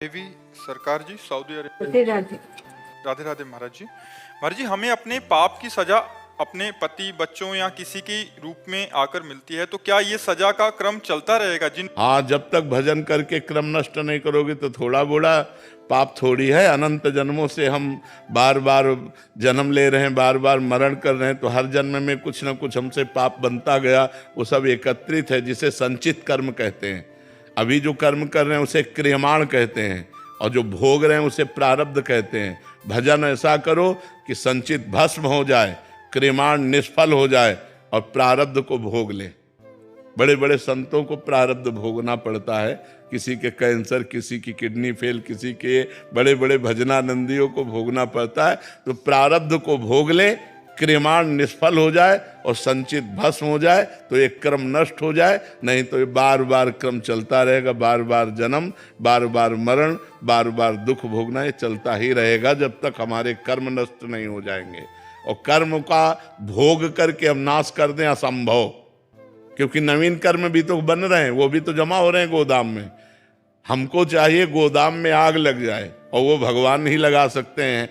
देवी सरकार जी, Saudi Arabia. Radhe Radhe. Radhe Radhe महाराज जी। महाराज जी, हमें अपने पाप की सजा अपने पति, बच्चों या किसी के रूप में आकर मिलती है, तो क्या ये सजा का क्रम चलता रहेगा? हाँ, जब तक भजन करके क्रम नष्ट नहीं करोगे तो थोड़ा बोड़ा पाप थोड़ी है। अनंत जन्मों से हम बार बार जन्म ले रहे हैं, बार बार मरण कर रहे हैं, तो हर जन्म में कुछ ना कुछ हमसे पाप बनता गया। वो सब एकत्रित है, जिसे संचित कर्म कहते हैं। अभी जो कर्म कर रहे हैं उसे क्रियमाण कहते हैं, और जो भोग रहे हैं उसे प्रारब्ध कहते हैं। भजन ऐसा करो कि संचित भस्म हो जाए, क्रियमाण निष्फल हो जाए और प्रारब्ध को भोग ले। बड़े बड़े संतों को प्रारब्ध भोगना पड़ता है, किसी के कैंसर, किसी की किडनी फेल, किसी के बड़े बड़े भजनानंदियों को भोगना पड़ता है। तो प्रारब्ध को भोग ले, क्रियमाण निष्फल हो जाए और संचित भस्म हो जाए, तो एक क्रम नष्ट हो जाए। नहीं तो ये बार बार क्रम चलता रहेगा, बार बार जन्म, बार बार मरण, बार बार दुख भोगना, ये चलता ही रहेगा जब तक हमारे कर्म नष्ट नहीं हो जाएंगे। और कर्म का भोग करके हम नाश कर दें असंभव, क्योंकि नवीन कर्म भी तो बन रहे हैं, वो भी तो जमा हो रहे हैं गोदाम में। हमको चाहिए गोदाम में आग लग जाए, और वो भगवान ही लगा सकते हैं।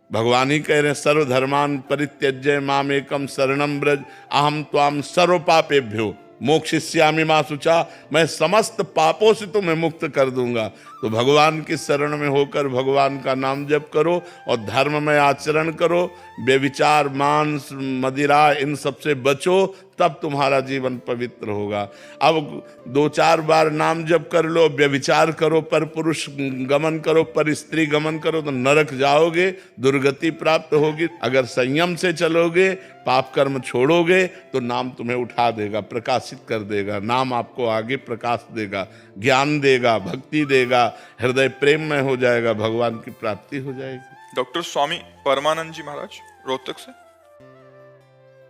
भगवान ही कह रहे हैं, सर्वधर्मान परित्यज्य माम एकम शरणम ब्रज अहम त्वाम सर्व पापेभ्यो मोक्षयिष्यामि मा शुचा। मैं समस्त पापों से तुम्हें मुक्त कर दूंगा। तो भगवान की शरण में होकर भगवान का नाम जप करो और धर्म में आचरण करो। व्यभिचार, मांस, मदिरा, इन सब से बचो, तब तुम्हारा जीवन पवित्र होगा। अब 2-4 बार नाम जप कर लो, व्यभिचार करो, पर पुरुष गमन करो, पर स्त्री गमन करो, तो नरक जाओगे, दुर्गति प्राप्त होगी। अगर संयम से चलोगे, पाप कर्म छोड़ोगे, तो नाम तुम्हें उठा देगा, प्रकाशित कर देगा। नाम आपको आगे प्रकाश देगा, ज्ञान देगा, भक्ति देगा, हृदय प्रेम में हो जाएगा, भगवान की प्राप्ति हो जाएगी। डॉक्टर स्वामी परमानंद जी महाराज, रोहतक से।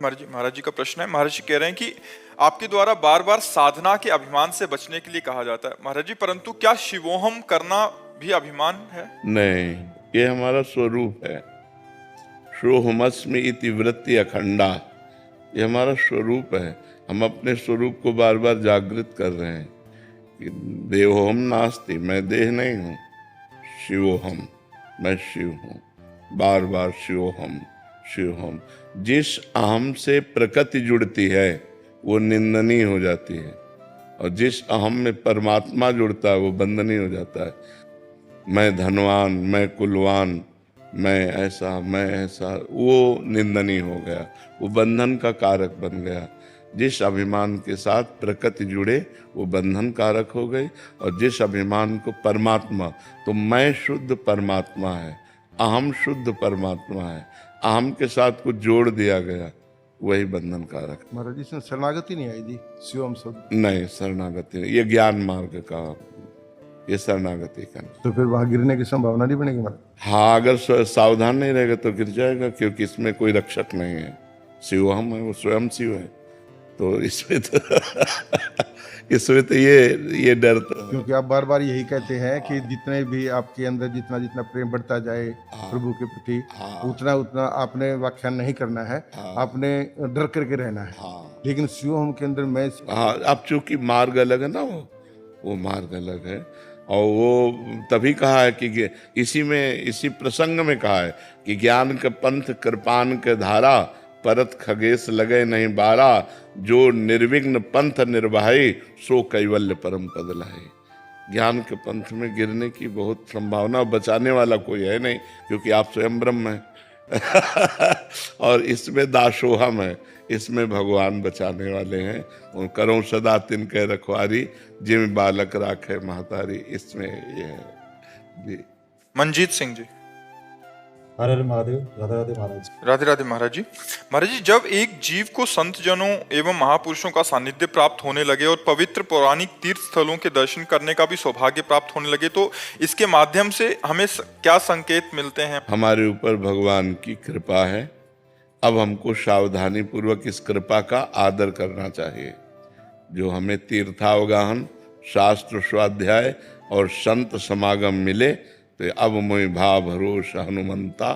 महाराज जी का प्रश्न है। महाराज जी कह रहे हैं कि आपके द्वारा बार बार साधना के अभिमान से बचने के लिए कहा जाता है महाराज जी, परंतु क्या शिवोहम करना भी अभिमान है? नहीं, ये हमारा स्वरूप है। सोहमस्मि इति वृत्ति अखंडा, ये हमारा स्वरूप है। हम अपने स्वरूप को बार बार जागृत कर रहे हैं कि देहोहम नास्ति, मैं देह नहीं हूँ, शिवोहम, मैं शिव हूँ। बार बार शिवोहम शिवोहम। जिस अहम से प्रकृति जुड़ती है वो निंदनीय हो जाती है, और जिस अहम में परमात्मा जुड़ता है वो बंदनीय हो जाता है। मैं धनवान, मैं कुलवान, मैं ऐसा, वो निंदनीय हो गया, वो बंधन का कारक बन गया। जिस अभिमान के साथ प्रकृति जुड़े वो बंधन कारक हो गई, और जिस अभिमान को परमात्मा, तो मैं शुद्ध परमात्मा है, अहम शुद्ध परमात्मा है, अहम के साथ कुछ जोड़ दिया गया, वही बंधन कारक। महाराज जी, इसमें शरणागति नहीं आई थी, शिवम शब्द नहीं, शरणागति नहीं, ये ज्ञान मार्ग का, ये शरणागति का नहीं। तो फिर वहां गिरने की संभावना नहीं बनेगी महाराज? हाँ, अगर सावधान नहीं रहेगा तो गिर जाएगा, क्योंकि इसमें कोई रक्षक नहीं है। शिव हम है, वो स्वयं शिव है, तो इसमें तो ये डर तो, क्योंकि आप बार बार यही कहते हैं कि जितने भी आपके अंदर जितना जितना प्रेम बढ़ता जाए प्रभु के प्रति, उतना उतना आपने व्याख्यान नहीं करना है, आपने डर करके रहना है। लेकिन शिव हम के अंदर मैं, हाँ, अब चूंकि मार्ग अलग है ना, वो मार्ग अलग है। और वो तभी कहा है कि इसी प्रसंग में कहा है कि ज्ञान के पंथ कृपान के धारा, परत खगेश लगे नहीं बारा, जो निर्विघ्न पंथ निर्वाही, सो कैवल्य परम पद लाए। ज्ञान के पंथ में गिरने की बहुत संभावना, बचाने वाला कोई है नहीं, क्योंकि आप स्वयं ब्रह्म हैं और इसमें दासोहम है, इसमें भगवान बचाने वाले हैं। उन करो सदा तिनके रखवारी, जिम बालक राखे महतारी, इसमें ये है जी। मनजीत सिंह जी। हर हर महादेव। राधे राधे महाराज। राधे राधे महाराज जी। महाराज जी, जब एक जीव को संत जनों एवं महापुरुषों का सानिध्य प्राप्त होने लगे और पवित्र पौराणिक तीर्थ स्थलों के दर्शन करने का भी सौभाग्य प्राप्त होने लगे, तो इसके माध्यम से हमें क्या संकेत मिलते हैं? हमारे ऊपर भगवान की कृपा है। अब हमको सावधानी पूर्वक इस कृपा का आदर करना चाहिए। जो हमें तीर्थावगाहन, शास्त्र स्वाध्याय और संत समागम मिले, तो अब मोहि भाव भरोस हनुमंता,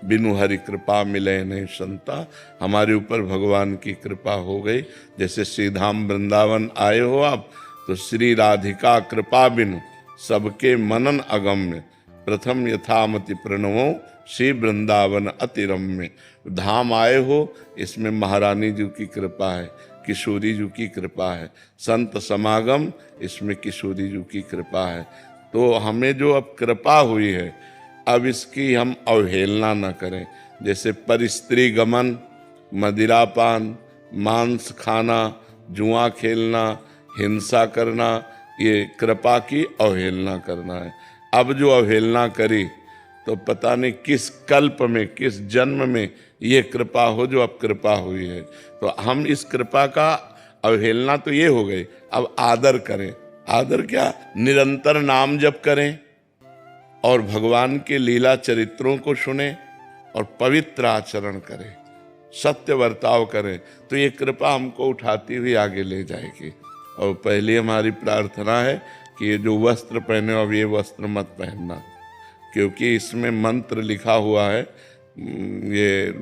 बिनु हरि कृपा मिले नहीं संता। हमारे ऊपर भगवान की कृपा हो गई। जैसे श्रीधाम वृंदावन आए हो आप, तो श्री राधिका कृपा बिनु सबके मनन अगम्य, प्रथम यथामति प्रणवो श्री वृंदावन अति रम्य। धाम आए हो, इसमें महारानी जी की कृपा है, किशोरी जी की कृपा है, संत समागम, इसमें किशोरी जी की कृपा है। तो हमें जो अब कृपा हुई है, अब इसकी हम अवहेलना न करें। जैसे परिस्त्री गमन, मदिरापान, मांस खाना, जुआ खेलना, हिंसा करना, ये कृपा की अवहेलना करना है। अब जो अवहेलना करी तो पता नहीं किस कल्प में, किस जन्म में ये कृपा हो जो अब कृपा हुई है। तो हम इस कृपा का अवहेलना तो ये हो गई, अब आदर करें। आदर क्या? निरंतर नाम जप करें और भगवान के लीला चरित्रों को सुने और पवित्र आचरण करें, सत्य बर्ताव करें, तो ये कृपा हमको उठाती हुई आगे ले जाएगी। और पहली हमारी प्रार्थना है कि ये जो वस्त्र पहने अब ये वस्त्र मत पहनना, क्योंकि इसमें मंत्र लिखा हुआ है। ये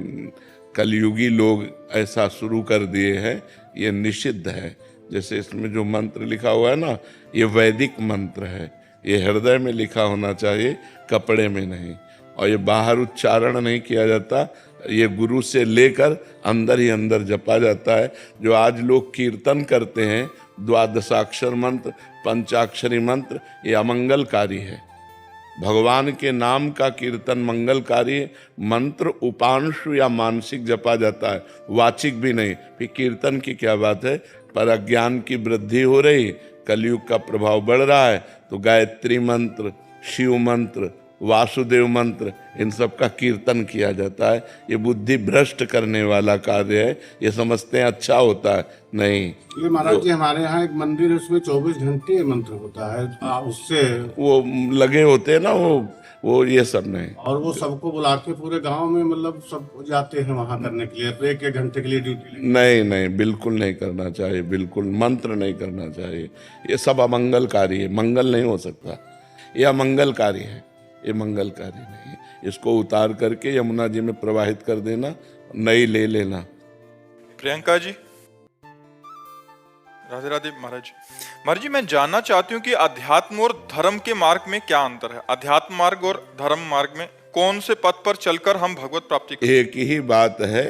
कलयुगी लोग ऐसा शुरू कर दिए हैं, ये निषिद्ध है। जैसे इसमें जो मंत्र लिखा हुआ है ना, ये वैदिक मंत्र है, ये हृदय में लिखा होना चाहिए, कपड़े में नहीं। और ये बाहर उच्चारण नहीं किया जाता, ये गुरु से लेकर अंदर ही अंदर जपा जाता है। जो आज लोग कीर्तन करते हैं, द्वादशाक्षर मंत्र, पंचाक्षरी मंत्र, ये अमंगलकारी है। भगवान के नाम का कीर्तन मंगलकारी मंत्र उपांशु या मानसिक जपा जाता है, वाचिक भी नहीं। फिर कीर्तन की क्या बात है? पर अज्ञान की वृद्धि हो रही, कलयुग का प्रभाव बढ़ रहा है, तो गायत्री मंत्र, शिव मंत्र, वासुदेव मंत्र, इन सब का कीर्तन किया जाता है। ये बुद्धि भ्रष्ट करने वाला कार्य है। ये समझते हैं अच्छा होता है, नहीं। ये महाराज जी हमारे यहाँ एक मंदिर है, उसमें 24 घंटे मंत्र होता है, उससे वो लगे होते हैं ना, वो ये सब नहीं। और वो सबको बुला के पूरे गांव में मतलब सब जाते हैं वहां करने के लिए, तो एक घंटे के लिए ड्यूटी। नहीं, बिल्कुल नहीं करना चाहिए, बिल्कुल मंत्र नहीं करना चाहिए। ये सब अमंगलकारी है, मंगल नहीं हो सकता। ये अमंगलकारी है, ये मंगलकारी नहीं है। इसको उतार करके यमुना जी में प्रवाहित कर देना, नई ले लेना। प्रियंका जी, राधे राधे महाराज। महाराज जी, मैं जानना चाहती हूँ कि अध्यात्म और धर्म के मार्ग में क्या अंतर है? अध्यात्म मार्ग और धर्म मार्ग में कौन से पथ पर चलकर हम भगवत प्राप्ति करें? एक ही बात है,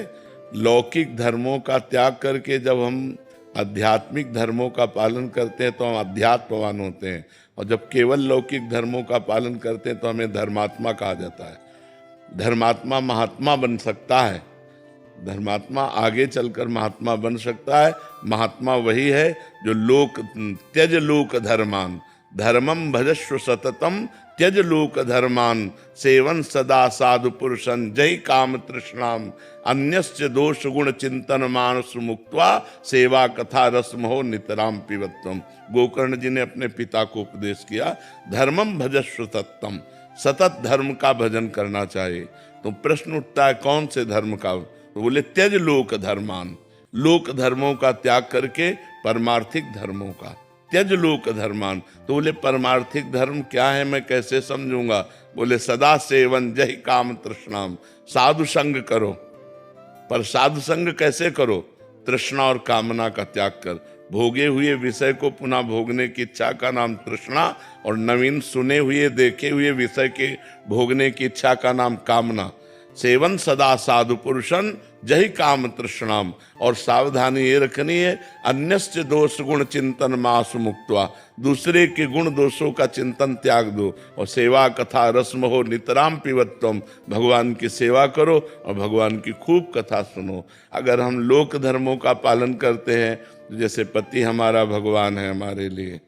लौकिक धर्मों का त्याग करके जब हम आध्यात्मिक धर्मों का पालन करते हैं तो हम अध्यात्मवान होते हैं, और जब केवल लौकिक धर्मों का पालन करते हैं तो हमें धर्मात्मा कहा जाता है। धर्मात्मा महात्मा बन सकता है, धर्मात्मा आगे चलकर महात्मा बन सकता है। महात्मा वही है जो लोक त्यज लोक धर्मान, धर्मम भजस्व सततम त्यज लोक धर्मान, सेवन सदा साधु पुरुषन जय काम तृष्णाम, अन्यस्य दोष गुण चिंतन मानस मुक्त्वा, सेवा कथा रसमहो नितराम पिबत्वम। गोकर्ण जी ने अपने पिता को उपदेश किया, धर्मम भजस्व सततम, सतत धर्म का भजन करना चाहिए। तो प्रश्न उठता है कौन से धर्म का? तो बोले त्यज लोक धर्मान, लोक धर्मों का त्याग करके परमार्थिक धर्मों का। त्यज लोक धर्मान, तो बोले परमार्थिक धर्म क्या है, मैं कैसे समझूंगा? बोले सदा सेवन जय काम तृष्णाम, साधु संग करो। पर साधु संग कैसे करो? तृष्णा और कामना का त्याग कर। भोगे हुए विषय को पुनः भोगने की इच्छा का नाम तृष्णा, और नवीन सुने हुए देखे हुए विषय के भोगने की इच्छा का नाम कामना। सेवन सदा साधु पुरुषन जही काम तृष्णाम, और सावधानी ये रखनी है, अन्यस्य दोष गुण चिंतन मासु मुक्त्वा, दूसरे के गुण दोषों का चिंतन त्याग दो, और सेवा कथा रस्म हो नितराम पिबत्वम, भगवान की सेवा करो और भगवान की खूब कथा सुनो। अगर हम लोक धर्मों का पालन करते हैं, जैसे पति हमारा भगवान है हमारे लिए,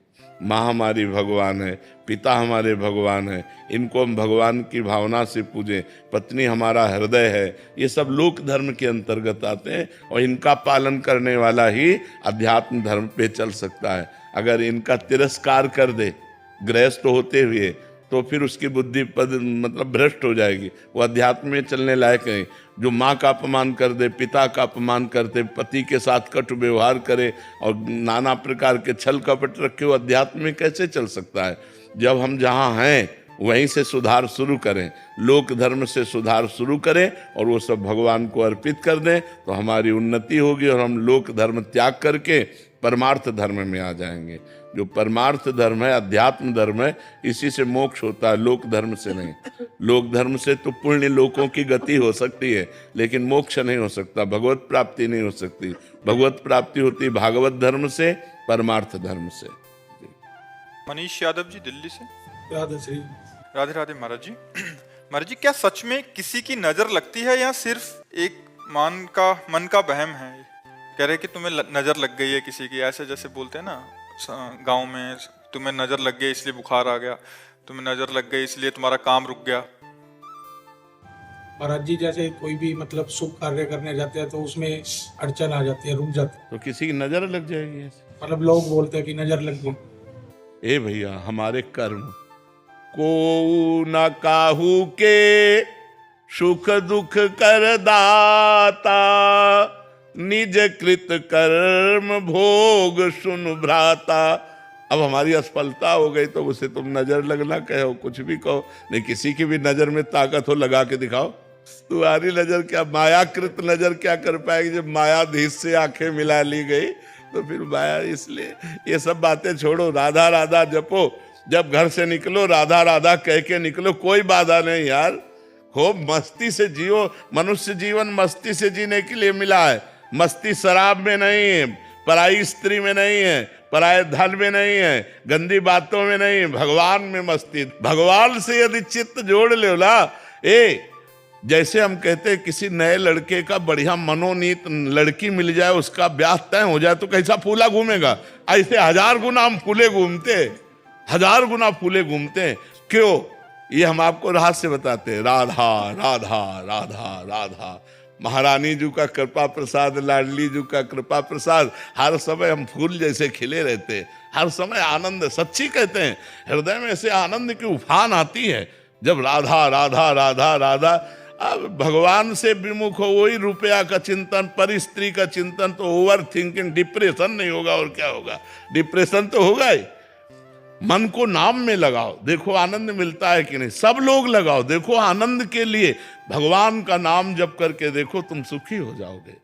माँ हमारी भगवान है, पिता हमारे भगवान है, इनको हम भगवान की भावना से पूजें, पत्नी हमारा हृदय है, ये सब लोक धर्म के अंतर्गत आते हैं, और इनका पालन करने वाला ही अध्यात्म धर्म पे चल सकता है। अगर इनका तिरस्कार कर दे गृहस्थ होते हुए, तो फिर उसकी बुद्धि मतलब भ्रष्ट हो जाएगी, वो अध्यात्म में चलने लायक नहीं। जो माँ का अपमान कर दे, पिता का अपमान करते, पति के साथ कट व्यवहार करे और नाना प्रकार के छल कपट रखे, वो अध्यात्म में कैसे चल सकता है? जब हम जहाँ हैं वहीं से सुधार शुरू करें, लोक धर्म से सुधार शुरू करें और वो सब भगवान को अर्पित कर दें, तो हमारी उन्नति होगी और हम लोक धर्म त्याग करके परमार्थ धर्म में आ जाएंगे। जो परमार्थ धर्म है, अध्यात्म धर्म है, इसी से मोक्ष होता है, लोक धर्म से नहीं। लोक धर्म से तो पुण्य लोकों की गति हो सकती है, लेकिन मोक्ष नहीं हो सकता, भगवत प्राप्ति नहीं हो सकती। भगवत प्राप्ति होती भागवत धर्म से, परमार्थ धर्म से। मनीष यादव जी दिल्ली से। राधे श्री। राधे राधे महाराज जी। महाराज जी, क्या सच में किसी की नजर लगती है या सिर्फ एक मन का वहम है? कह रहे कि तुम्हें नजर लग गई है किसी की, ऐसे जैसे बोलते हैं ना गांव में, तुम्हें नजर लग गई इसलिए बुखार आ गया, तुम्हें नजर लग गई इसलिए तुम्हारा काम रुक गया। महाराज जी, जैसे कोई भी मतलब शुभ कार्य करने जाते हैं तो उसमें अड़चन आ जाती है, रुक जाते हैं, तो किसी की नजर लग जाएगी ऐसे? मतलब लोग बोलते हैं कि नजर लग गई। ए भैया, हमारे कर्म को न काहू के सुख दुख कर दाता, निज कृत कर्म भोग सुन भ्राता। अब हमारी असफलता हो गई तो उसे तुम नजर लगना कहो, कुछ भी कहो, नहीं किसी की भी नजर में ताकत हो लगा के दिखाओ। तुम्हारी नजर क्या, मायाकृत नजर क्या कर पाएगी? जब मायाधीश से आंखें मिला ली गई तो फिर माया। इसलिए ये सब बातें छोड़ो, राधा राधा जपो। जब घर से निकलो राधा राधा कह के निकलो, कोई बाधा नहीं यार। हो मस्ती से जियो। मनुष्य जीवन मस्ती से जीने के लिए मिला है। मस्ती शराब में नहीं है, पराई स्त्री में नहीं है, पराये धन में नहीं है, गंदी बातों में नहीं है, भगवान में मस्ती। भगवान से यदि चित्त जोड़ लो ना, जैसे हम कहते हैं किसी नए लड़के का बढ़िया मनोनीत लड़की मिल जाए, उसका ब्याह तय हो जाए तो कैसा फूला घूमेगा, ऐसे 1000 गुना हम फूले घूमते, 1000 गुना फूले घूमते। क्यों? ये हम आपको रहस्य बताते हैं। राधा राधा राधा राधा, महारानी जी का कृपा प्रसाद, लाडली जी का कृपा प्रसाद, हर समय हम फूल जैसे खिले रहते, हर समय आनंद। सच्ची कहते हैं, हृदय में ऐसे आनंद की उफान आती है जब राधा राधा राधा राधा। अब भगवान से विमुख हो, वही रुपया का चिंतन, पर स्त्री का चिंतन, तो ओवर थिंकिंग, डिप्रेशन नहीं होगा और क्या होगा? डिप्रेशन तो होगा ही। मन को नाम में लगाओ, देखो आनंद मिलता है कि नहीं। सब लोग लगाओ, देखो आनंद के लिए भगवान का नाम जप करके देखो, तुम सुखी हो जाओगे।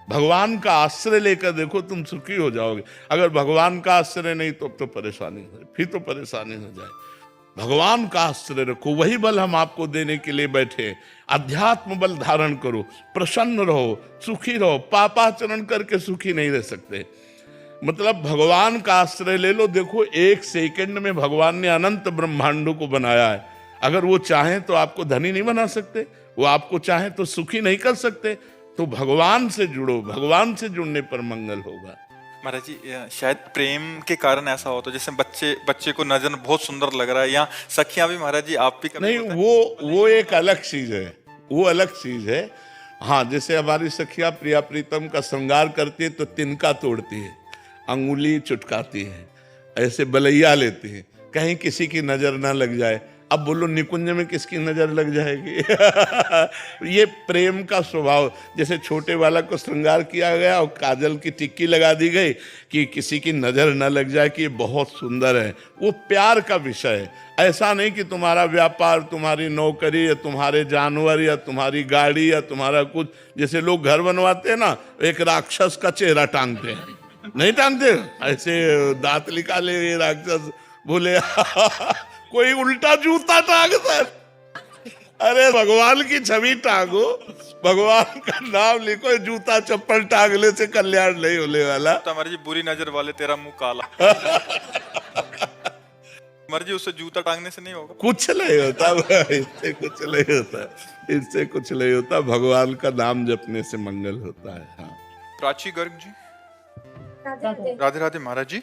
भगवान का आश्रय लेकर देखो, तुम सुखी हो जाओगे। अगर भगवान का आश्रय नहीं तो परेशानी हो जाए, फिर तो परेशानी हो जाए। भगवान का आश्रय रखो, वही बल हम आपको देने के लिए बैठे। अध्यात्म बल धारण करो, प्रसन्न रहो, सुखी रहो। पापाचरण करके सुखी नहीं रह सकते। मतलब भगवान का आश्रय ले लो। देखो 1 सेकंड में भगवान ने अनंत ब्रह्मांडों को बनाया है। अगर वो चाहें तो आपको धनी नहीं बना सकते, वो आपको चाहें तो सुखी नहीं कर सकते। तो भगवान से जुड़ो, भगवान से जुड़ने पर मंगल होगा। महाराज जी, शायद प्रेम के कारण ऐसा हो, तो जैसे बच्चे को नजर बहुत सुंदर लग रहा है, या सखियां भी महाराज जी आप भी नहीं, वो एक अलग चीज है, वो अलग चीज है। हाँ, जैसे हमारी सखिया प्रिया प्रीतम का श्रृंगार करती है तो तिनका तोड़ती है, अंगुली चुटकाती है, ऐसे बलैया लेती है, कहीं किसी की नजर ना लग जाए। अब बोलो निकुंज में किसकी नजर लग जाएगी? ये प्रेम का स्वभाव। जैसे छोटे वाला को श्रृंगार किया गया और काजल की टिक्की लगा दी गई कि किसी की नजर न लग जाए कि ये बहुत सुंदर है। वो प्यार का विषय है। ऐसा नहीं कि तुम्हारा व्यापार, तुम्हारी नौकरी, या तुम्हारे जानवर, या तुम्हारी गाड़ी, या तुम्हारा कुछ। जैसे लोग घर बनवाते हैं ना, एक राक्षस का चेहरा टांगते हैं, नहीं टांगते? ऐसे दांत निकाले ये राक्षस, बोले कोई उल्टा जूता टांगता है। अरे भगवान की छवि टांगो, भगवान का नाम लिखो, जूता चप्पल टांगने से कल्याण नहीं होने वाला। तो हमारी जी बुरी नजर वाले तेरा मुंह काला। मर्जी, उससे जूता टांगने से नहीं होगा, कुछ नहीं होता, इससे कुछ नहीं होता, इससे कुछ नहीं होता। भगवान का नाम जपने से मंगल होता है। हाँ, प्राची गर्ग जी। राधे राधे महाराज जी।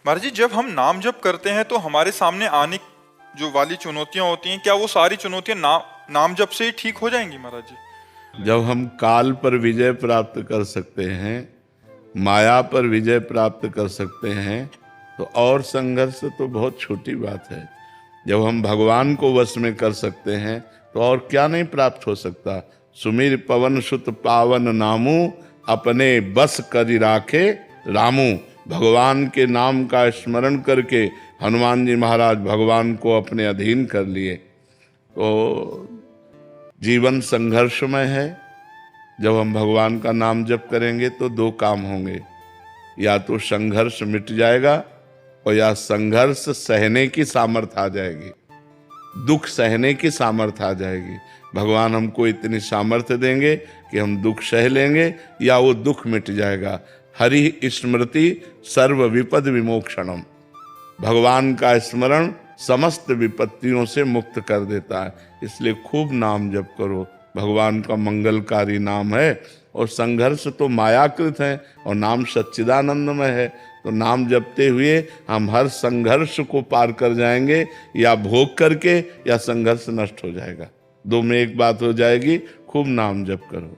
महाराज जी, जब हम नाम जप करते हैं तो हमारे सामने आने जो वाली चुनौतियां होती हैं, क्या वो सारी चुनौतियां नाम जप से ही ठीक हो जाएंगी महाराज जी? जब हम काल पर विजय प्राप्त कर सकते हैं, माया पर विजय प्राप्त कर सकते हैं, तो और संघर्ष तो बहुत छोटी बात है। जब हम भगवान को वश में कर सकते हैं तो और क्या नहीं प्राप्त हो सकता। सुमिर पवन सुत पावन नामू, अपने बस करि राखे रामू। भगवान के नाम का स्मरण करके हनुमान जी महाराज भगवान को अपने अधीन कर लिए। तो जीवन संघर्षमय है। जब हम भगवान का नाम जप करेंगे तो 2 काम होंगे। या तो संघर्ष मिट जाएगा और या संघर्ष सहने की सामर्थ्य आ जाएगी, दुख सहने की सामर्थ्य आ जाएगी। भगवान हमको इतनी सामर्थ्य देंगे कि हम दुख सह लेंगे या वो दुख मिट जाएगा। हरि स्मृति सर्व विपद विमोक्षणम, भगवान का स्मरण समस्त विपत्तियों से मुक्त कर देता है। इसलिए खूब नाम जप करो, भगवान का मंगलकारी नाम है। और संघर्ष तो मायाकृत है और नाम सच्चिदानंदमय है, तो नाम जपते हुए हम हर संघर्ष को पार कर जाएंगे, या भोग करके या संघर्ष नष्ट हो जाएगा, दो में एक बात हो जाएगी। खूब नाम जप करो।